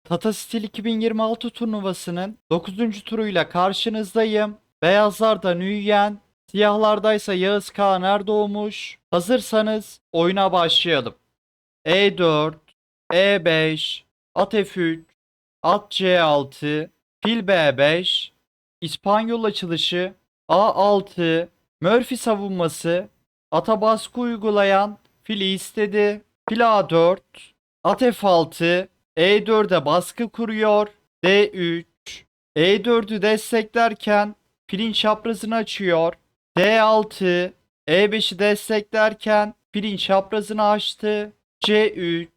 Tata Steel 2026 turnuvasının 9. turuyla karşınızdayım. Beyazlarda Nguyen, siyahlardaysa Yağız Kağan Erdoğmuş. Hazırsanız oyuna başlayalım. E4, E5, at F3, at C6, fil B5, İspanyol açılışı, A6, Murphy savunması, ata baskı uygulayan fili istedi, fil A4, at F6, E4'e baskı kuruyor, D3, E4'ü desteklerken filin çaprazını açıyor, D6, E5'i desteklerken filin çaprazını açtı, C3,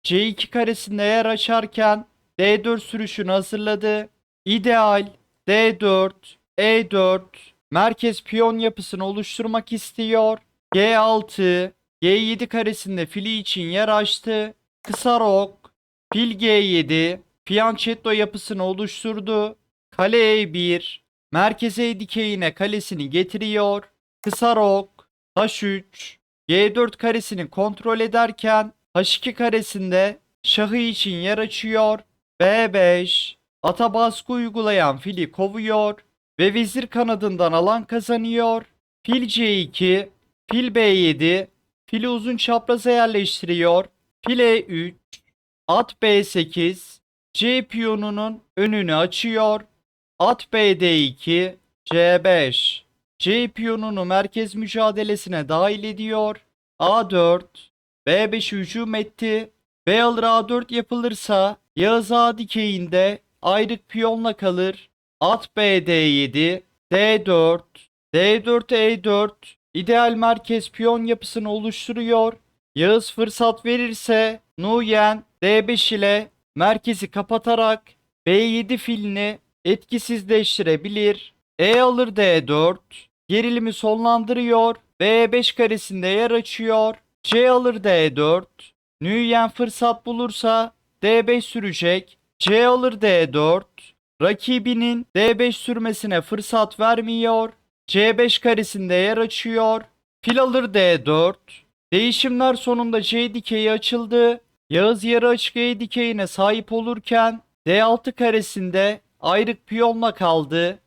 C2 karesinde yer açarken D4 sürüşünü hazırladı. İdeal D4, E4, merkez piyon yapısını oluşturmak istiyor. G6, G7 karesinde fili için yer açtı. Kısa rok, fil G7, fianchetto yapısını oluşturdu. Kale E1, merkeze dikeyine kalesini getiriyor. Kısa rok, H3, G4 karesini kontrol ederken H2 karesinde şahı için yer açıyor. B5, ata baskı uygulayan fili kovuyor ve vezir kanadından alan kazanıyor. Fil C2, fil B7, fili uzun çapraza yerleştiriyor. Fil E3, at B8, C piyonunun önünü açıyor. At BD2, C5, C piyonunu merkez mücadelesine dahil ediyor. A4, B5 hücum etti. B alır A4 yapılırsa Yağız A dikeyinde ayrık piyonla kalır. At BD7, D4, D4 E4 ideal merkez piyon yapısını oluşturuyor. Yağız fırsat verirse Nguyen D5 ile merkezi kapatarak B7 filini etkisizleştirebilir. E alır D4 gerilimi sonlandırıyor. B5 karesinde yer açıyor. C alır D4. Nguyen fırsat bulursa D5 sürecek. C alır D4. Rakibinin D5 sürmesine fırsat vermiyor. C5 karesinde yer açıyor. Fil alır D4. Değişimler sonunda C dikeyi açıldı. Yağız yarı açık E dikeyine sahip olurken D6 karesinde ayrık piyonla kaldı.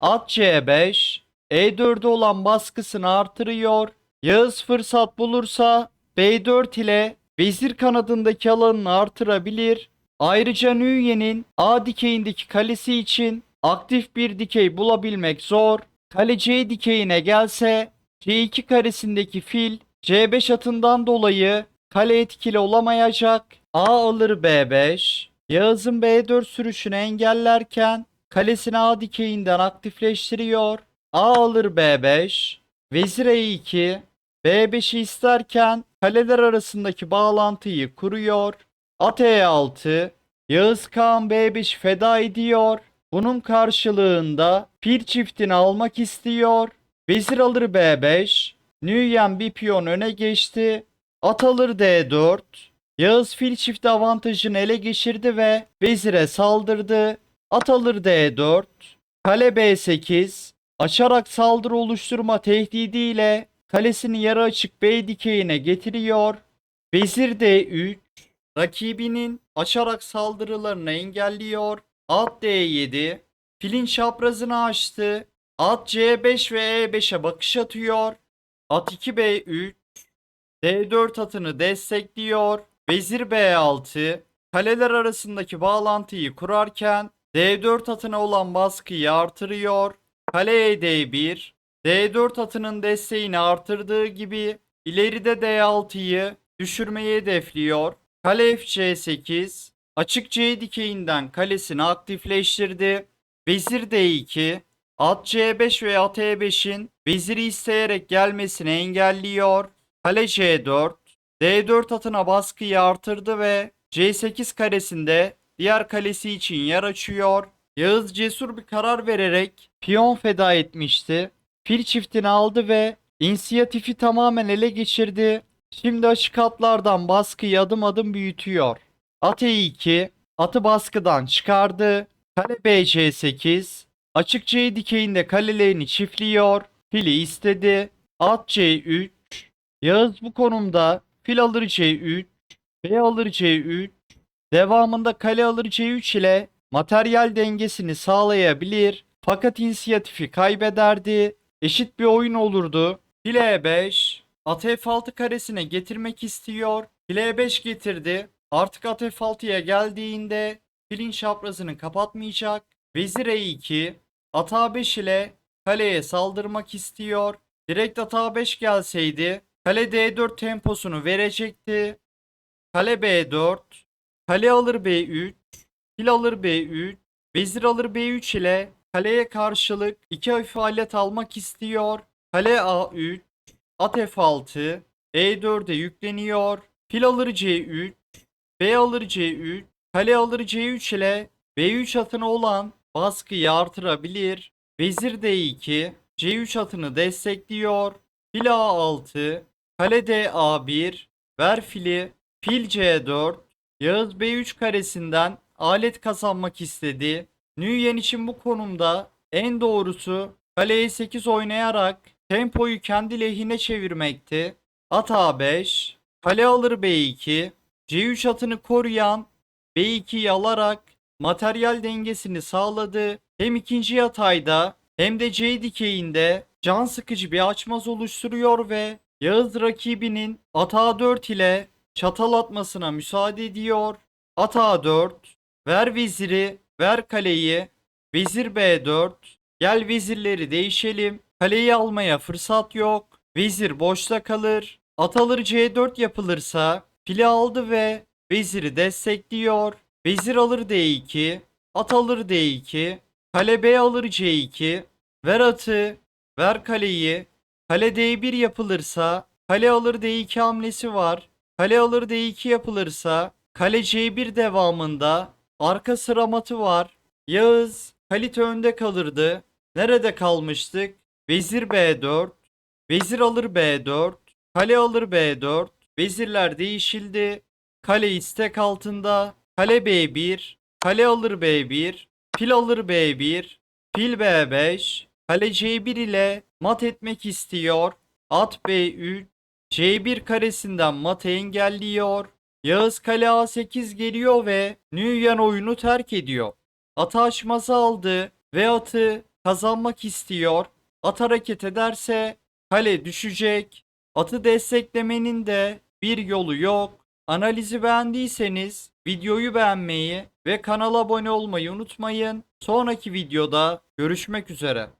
At C5, E4'e olan baskısını artırıyor. Yağız fırsat bulursa B4 ile vezir kanadındaki alanını artırabilir. Ayrıca Nguyen'in A dikeyindeki kalesi için aktif bir dikey bulabilmek zor. Kale C dikeyine gelse C2 karesindeki fil C5 atından dolayı kale etkili olamayacak. A alır B5. Yağız'ın B4 sürüşünü engellerken kalesini A dikeyinden aktifleştiriyor. A alır B5. Vezir E2. B5'i isterken kaleler arasındaki bağlantıyı kuruyor. At E6. Yağız Kağan B5 feda ediyor. Bunun karşılığında fil çiftini almak istiyor. Vezir alır B5. Nguyen bir piyon öne geçti. At alır D4. Yağız fil çifti avantajını ele geçirdi ve vezire saldırdı. At alır D4. Kale B8. Açarak saldırı oluşturma tehdidiyle kalesini yarı açık B dikeyine getiriyor. Vezir D3. Rakibinin açarak saldırılarını engelliyor. At D7. Filin çaprazını açtı. At C5 ve E5'e bakış atıyor. At 2 B3. D4 atını destekliyor. Vezir B6. Kaleler arasındaki bağlantıyı kurarken D4 atına olan baskıyı artırıyor. Kale D1. D4 atının desteğini artırdığı gibi ileride D6'yı düşürmeyi hedefliyor. Kale FC8. Açık C dikeyinden kalesini aktifleştirdi. Vezir D2. At C5 ve at E5'in veziri isteyerek gelmesini engelliyor. Kale C4. D4 atına baskıyı artırdı ve C8 karesinde diğer kalesi için yer açıyor. Yağız cesur bir karar vererek piyon feda etmişti. Fil çiftini aldı ve inisiyatifi tamamen ele geçirdi. Şimdi açık hatlardan baskıyı adım adım büyütüyor. At E2, atı baskıdan çıkardı. Kale BC8, açık C dikeyinde kalelerini çiftliyor. Fili istedi. At C3, Yağız bu konumda fil alır C3, B alır C3, Devamında kale alır C3 ile materyal dengesini sağlayabilir fakat inisiyatifi kaybederdi. Eşit bir oyun olurdu. Fil E5, at F6 karesine getirmek istiyor. Fil E5 getirdi. Artık at F6'ya geldiğinde filin çaprazını kapatmayacak. Vezir E2, at A5 ile kaleye saldırmak istiyor. Direkt at A5 gelseydi kale D4 temposunu verecekti. Kale B4, kale alır B3, fil alır B3, vezir alır B3 ile kaleye karşılık iki hafif alet almak istiyor. Kale A3, at F6, E4'e yükleniyor. Fil alır C3, B alır C3, kale alır C3 ile B3 atına olan baskıyı artırabilir. Vezir D2, C3 atını destekliyor. Fil A6, kale D1, ver fili, fil C4, Yağız B3 karesinden alet kazanmak istedi. Nguyen için bu konumda en doğrusu kale E8 oynayarak tempoyu kendi lehine çevirmekti. At A5, kale alır B2, C3 atını koruyan B2'yi alarak materyal dengesini sağladı. Hem ikinci yatayda hem de C dikeyinde can sıkıcı bir açmaz oluşturuyor ve Yağız rakibinin at A4 ile çatal atmasına müsaade ediyor. At A4, ver veziri, ver kaleyi, vezir B4, gel vezirleri değişelim. Kaleyi almaya fırsat yok. Vezir boşta kalır. At alır C4 yapılırsa fili aldı ve veziri destekliyor. Vezir alır D2, at alır D2, kale B alır C2, ver atı, ver kaleyi, kale D1 yapılırsa kale alır D2 hamlesi var. Kale alır D2 yapılırsa kale C1 devamında arka sıra matı var. Yağız kalite önde kalırdı. Nerede kalmıştık? Vezir B4, vezir alır B4, kale alır B4, vezirler değişildi. Kale istek altında, kale B1, kale alır B1, fil alır B1, fil B5, kale C1 ile mat etmek istiyor. At B3, C1 karesinden matı engelliyor. Yağız kale A8 geliyor ve Nguyen oyunu terk ediyor. Atı açmazı aldı ve atı kazanmak istiyor. At hareket ederse kale düşecek. Atı desteklemenin de bir yolu yok. Analizi beğendiyseniz videoyu beğenmeyi ve kanala abone olmayı unutmayın. Sonraki videoda görüşmek üzere.